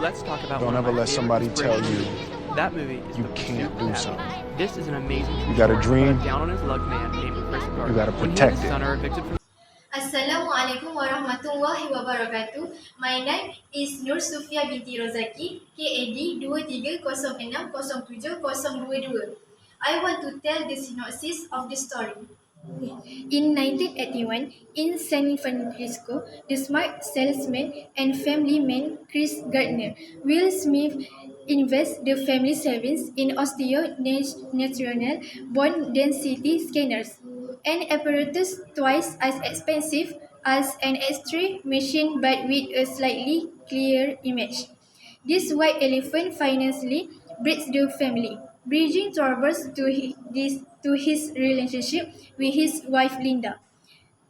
Let's talk about Don't one of ever my let favorite somebody tell inspirational you movies. That movie is you The can't Pursuit do of something. Happiness. This is an amazing true You got a story dream, about a down on his luck man named Chris you got to Gardner. When he and protect his it. son are evicted from Assalamualaikum warahmatullahi wabarakatuh. My name is Nur Sufia binti Rozaki, KAD 23060722. I want to tell the synopsis of the story. In 1981, in San Francisco, the smart salesman and family man Chris Gardner, Will Smith invests the family savings in osteo-national bone density scanners, an apparatus twice as expensive as an X-ray machine but with a slightly clearer image. This white elephant financially breeds the family, bridging troubles to his relationship with his wife Linda.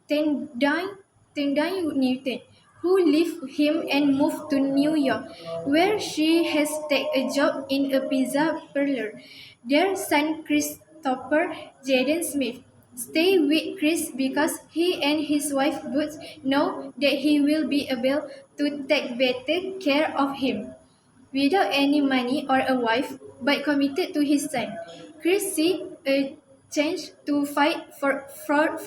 Tendai Newton, who left him and moved to New York, where she has taken a job in a pizza parlor. Their son Christopher Jaden Smith stay with Chris because he and his wife both know that he will be able to take better care of him. Without any money or a wife, but committed to his son, Chris sees a chance to fight for a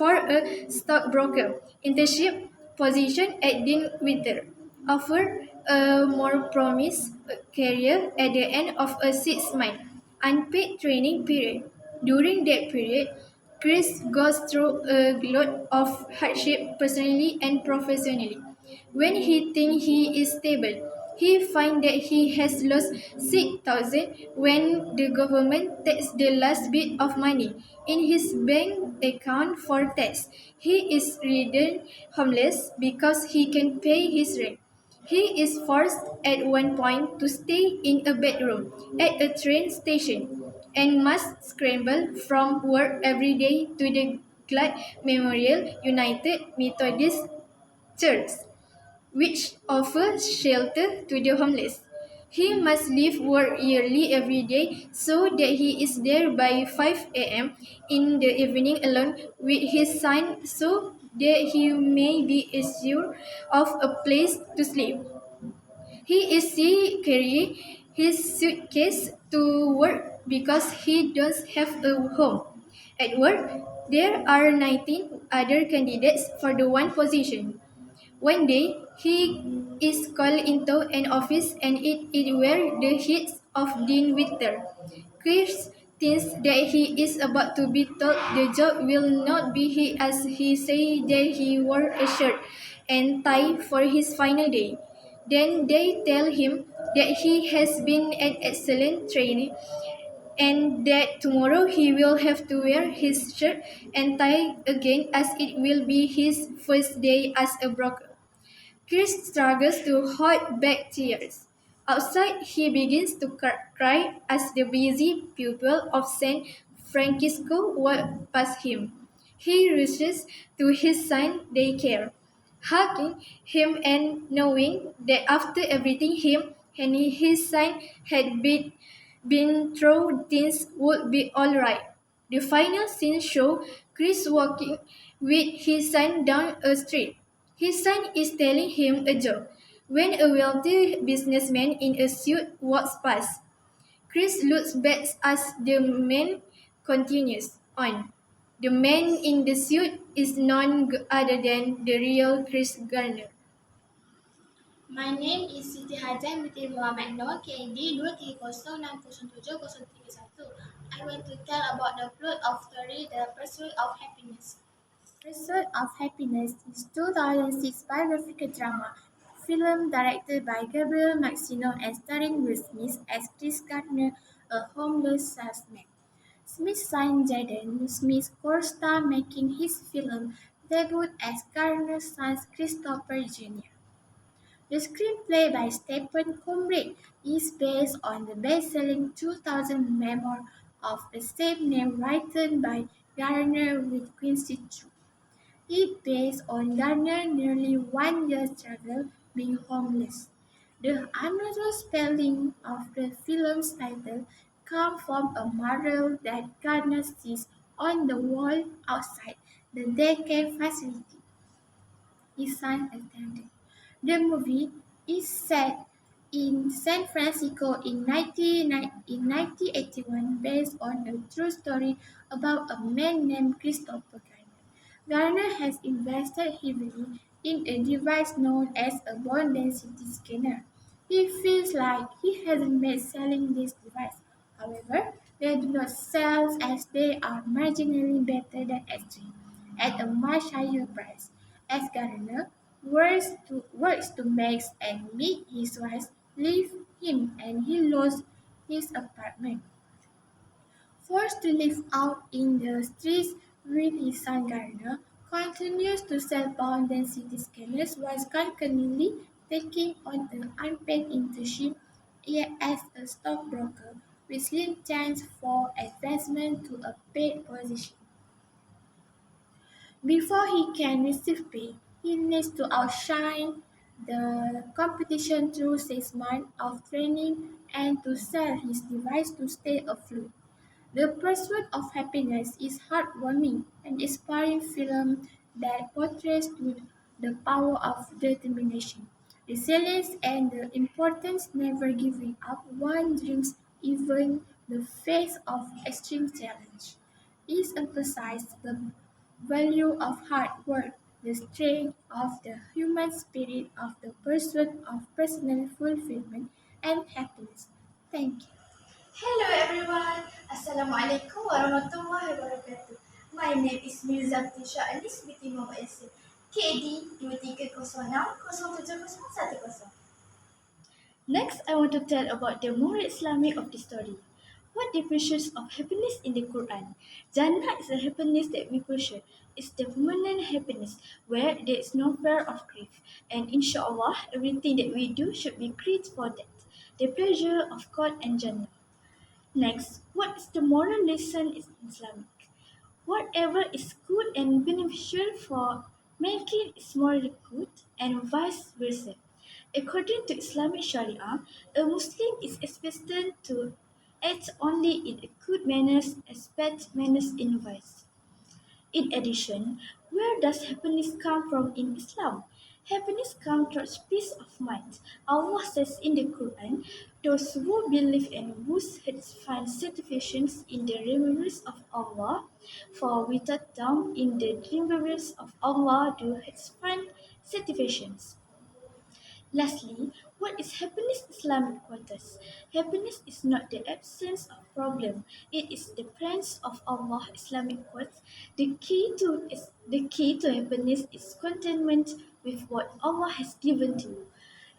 stockbroker internship position at Dean Winter, offer a more promised career at the end of a 6-month unpaid training period. During that period, Chris goes through a lot of hardship personally and professionally. When he thinks he is stable, he finds that he has lost 6,000 when the government takes the last bit of money in his bank account for tax. He is ridden homeless because he can pay his rent. He is forced at one point to stay in a bedroom at a train station and must scramble from work every day to the Glad Memorial United Methodist Church, which offers shelter to the homeless. He must leave work early every day so that he is there by 5 a.m. in the evening alone with his son so that he may be assured of a place to sleep. He is see carry his suitcase to work because he does have a home. At work, there are 19 other candidates for the one position. One day, he is called into an office and it is where the heads of Dean Witter. Chris thinks that he is about to be told the job will not be he as he said that he wore a shirt and tie for his final day. Then they tell him that he has been an excellent trainee and that tomorrow he will have to wear his shirt and tie again as it will be his first day as a broker. Chris struggles to hold back tears. Outside, he begins to cry as the busy pupil of San Francisco walk past him. He rushes to his son daycare, hugging him and knowing that after everything him and his son had been through, things would be all right. The final scene shows Chris walking with his son down a street. His son is telling him a joke when a wealthy businessman in a suit walks past. Chris looks back as the man continues on. The man in the suit is none other than the real Chris Garner. My name is Siti Hajan binti Muhammad Noor, KAD 23067031. I want to tell about the plot of story The Pursuit of Happiness. Pursuit of Happiness is 2006 biographical drama film directed by Gabriel Maxino and starring Will Smith as Chris Gardner, a homeless salesman. Smith's son Jaden Smith co-star making his film debut as Gardner's son Christopher Jr. The screenplay by Stephen Combrink is based on the best-selling 2000 memoir of the same name written by Gardner with Quincy Chu. It based on Gardner's nearly 1 year struggle being homeless. The unusual spelling of the film's title comes from a mural that Gardner sees on the wall outside the daycare facility his son attended. The movie is set in San Francisco in 1981 based on a true story about a man named Christopher Garner. Garner has invested heavily in a device known as a bone density scanner. He feels like he hasn't made selling this device. However, they do not sell as they are marginally better than X3 at a much higher price. As Garner works to make and meet his wife leave him and he lost his apartment. Forced to live out in the streets with his son Gardner, continues to sell pound density scanners while concurrently taking on an unpaid internship as a stockbroker with slim chance for advancement to a paid position. Before he can receive pay, he needs to outshine the competition through 6 months of training and to sell his device to stay afloat. The Pursuit of Happiness is heartwarming and inspiring film that portrays the power of determination, resilience, and the importance never giving up one dreams even the face of extreme challenge. It emphasizes the value of hard work, the strength of the human spirit of the pursuit of personal fulfillment and happiness. Thank you. Hello everyone. Assalamualaikum warahmatullahi wabarakatuh. My name is Mirza Tisha Anis binti Muhammad Yasin. KD 23060710. Next, I want to tell about the moral Islamic of the story. What the pursuit of happiness in the Quran? Jannah is a happiness that we pursue. It's the permanent happiness where there is no fear of grief. And inshallah, everything that we do should be great for that. The pleasure of God and Jannah. Next, what is the moral lesson in Islamic? Whatever is good and beneficial for mankind is morally good, and vice versa. According to Islamic Sharia, a Muslim is expected to act only in a good manners, expect manners in vice. In addition, where does happiness come from in Islam? Happiness comes through peace of mind. Allah says in the Quran, those who believe and whose hearts find satisfaction in the remembrance of Allah, for without doubt in the remembrance of Allah do hearts find satisfaction. Lastly, what is happiness Islamic quotas? Happiness is not the absence of problem; it is the presence of Allah. Islamic quotes: the key to happiness is contentment with what Allah has given to you.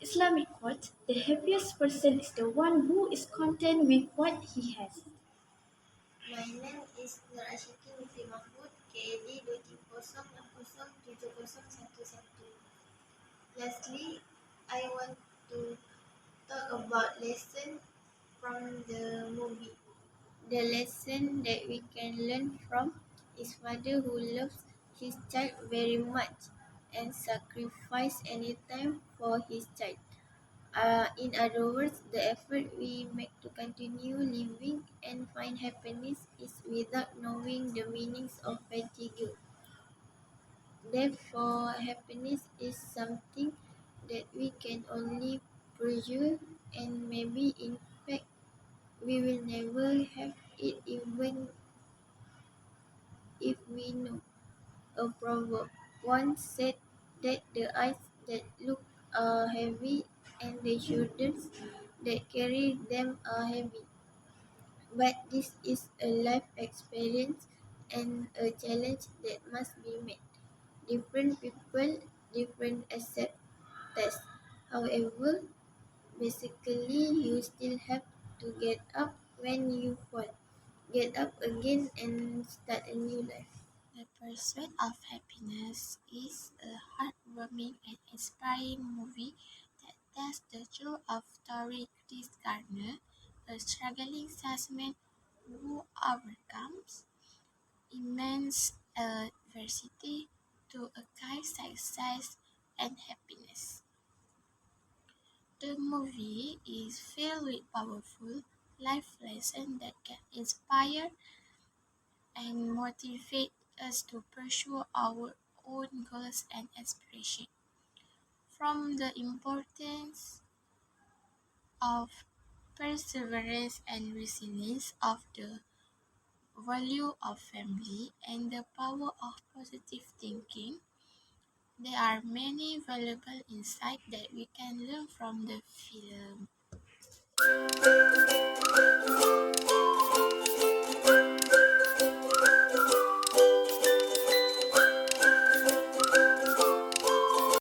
Islamic quote: the happiest person is the one who is content with what he has. My name is Nur Ashiki Mufti Mahmud, KAD 230607011. Lastly, I want to talk about lesson from the movie. The lesson that we can learn from is father who loves his child very much and sacrifice any time for his child. In other words, the effort we make to continue living and find happiness is without knowing the meanings of fatigue. Therefore, happiness is something that we can only pursue, and maybe in fact we will never have it even if we know. A proverb once said that the eyes that look are heavy and the shoulders that carry them are heavy. But this is a life experience and a challenge that must be met. Different people, different accept tests. However, basically you still have to get up when you fall. Get up again and start a new life. The Pursuit of Happiness is a heartwarming and inspiring movie that tells the truth of story Chris Gardner, a struggling salesman who overcomes immense adversity to achieve success and happiness. The movie is filled with powerful life lessons that can inspire and motivate us to pursue our own goals and aspirations. From the importance of perseverance and resilience, of the value of family, and the power of positive thinking. There are many valuable insights that we can learn from the film.